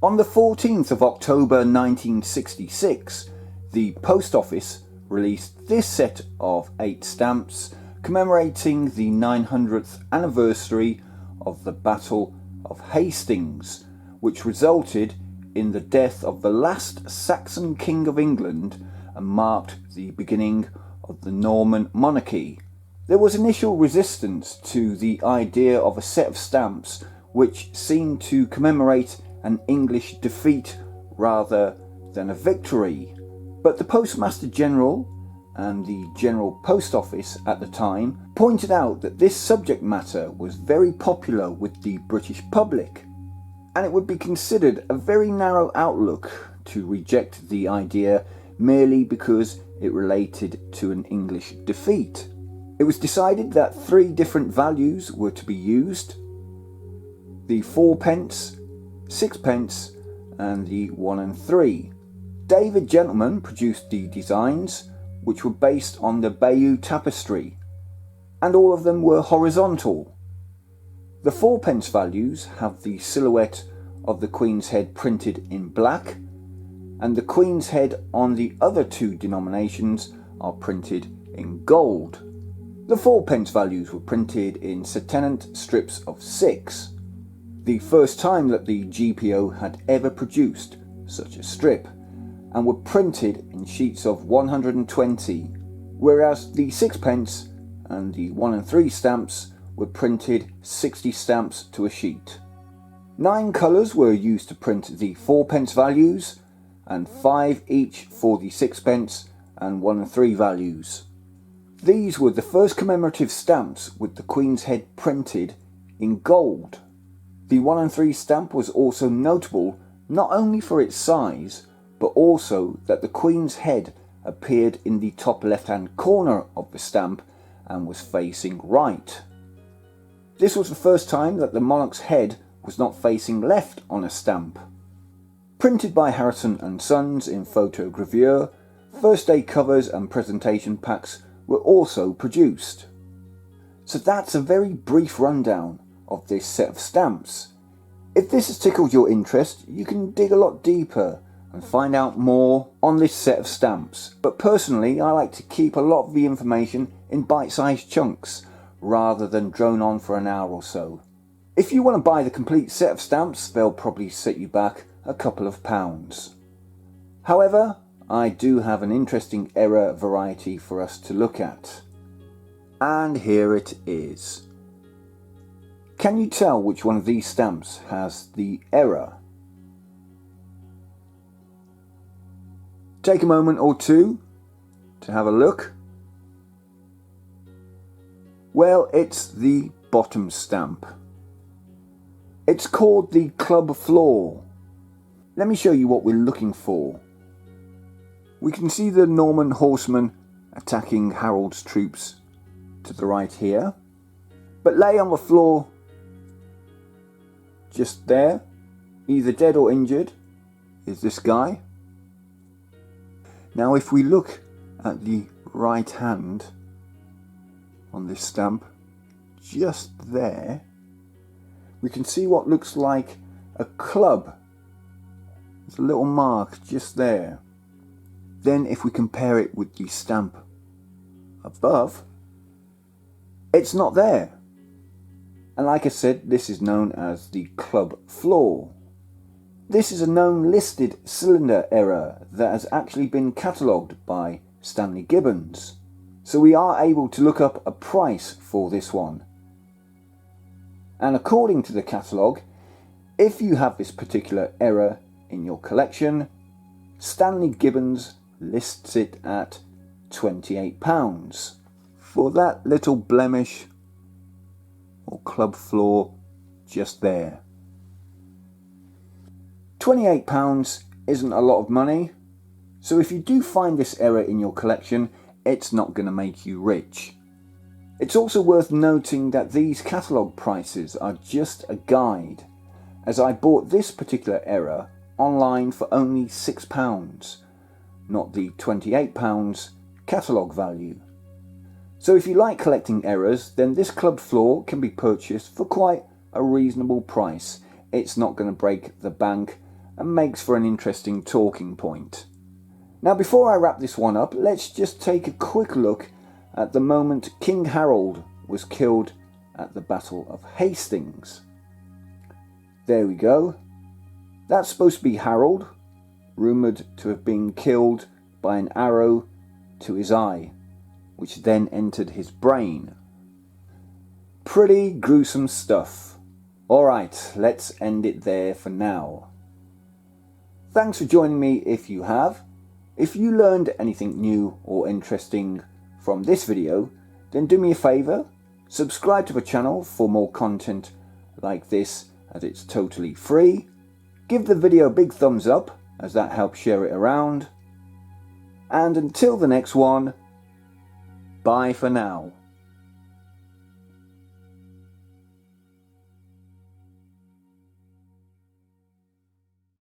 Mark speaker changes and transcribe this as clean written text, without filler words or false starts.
Speaker 1: On the 14th of October 1966, the Post Office released this set of 8 stamps commemorating the 900th anniversary of the Battle of Hastings, which resulted in the death of the last Saxon king of England and marked the beginning of the Norman monarchy. There was initial resistance to the idea of a set of stamps which seemed to commemorate an English defeat rather than a victory, but the Postmaster General and the General Post Office at the time pointed out that this subject matter was very popular with the British public, and it would be considered a very narrow outlook to reject the idea merely because it related to an English defeat. It was decided that 3 different values were to be used: the 4 pence, 6 pence and the 1 and 3. David Gentleman produced the designs, which were based on the Bayeux tapestry, and all of them were horizontal. The 4 pence values have the silhouette of the Queen's head printed in black, and the Queen's head on the other 2 denominations are printed in gold. The 4 pence values were printed in Setenant strips of 6, the first time that the GPO had ever produced such a strip, and were printed in sheets of 120, whereas the 6 pence and the 1 and 3 stamps were printed 60 stamps to a sheet. 9 colours were used to print the 4 pence values, and 5 each for the 6 pence and 1 and 3 values. These were the first commemorative stamps with the Queen's head printed in gold. The 1 and 3 stamp was also notable not only for its size, but also that the Queen's head appeared in the top left-hand corner of the stamp and was facing right. This was the first time that the monarch's head was not facing left on a stamp. Printed by Harrison and Sons in photogravure, first day covers and presentation packs were also produced. So that's a very brief rundown of this set of stamps. If this has tickled your interest, you can dig a lot deeper and find out more on this set of stamps. But personally, I like to keep a lot of the information in bite-sized chunks rather than drone on for an hour or so. If you want to buy the complete set of stamps, they'll probably set you back a couple of pounds. However, I do have an interesting error variety for us to look at. And here it is. Can you tell which one of these stamps has the error? Take a moment or two to have a look. Well, it's the bottom stamp. It's called the Club Flaw. Let me show you what we're looking for. We can see the Norman horsemen attacking Harold's troops to the right here. But lay on the floor, just there, either dead or injured, is this guy. Now if we look at the right hand on this stamp, just there, we can see what looks like a club. There's a little mark just there. Then if we compare it with the stamp above, it's not there. And like I said, this is known as the Club Flaw. This is a known listed cylinder error that has actually been catalogued by Stanley Gibbons. So we are able to look up a price for this one. And according to the catalogue, if you have this particular error in your collection, Stanley Gibbons lists it at £28 for that little blemish or club flaw just there. £28 isn't a lot of money, so if you do find this error in your collection, it's not going to make you rich. It's also worth noting that these catalogue prices are just a guide, as I bought this particular error online for only £6, not the £28 catalogue value. So if you like collecting errors, then this Club Flaw can be purchased for quite a reasonable price. It's not going to break the bank, and makes for an interesting talking point. Now before I wrap this one up, let's just take a quick look at the moment King Harold was killed at the Battle of Hastings. There we go. That's supposed to be Harold, rumoured to have been killed by an arrow to his eye, which then entered his brain. Pretty gruesome stuff. Alright, let's end it there for now. Thanks for joining me if you have. If you learned anything new or interesting from this video, then do me a favour, subscribe to the channel for more content like this, as it's totally free. Give the video a big thumbs up, as that helps share it around. And until the next one, bye for now.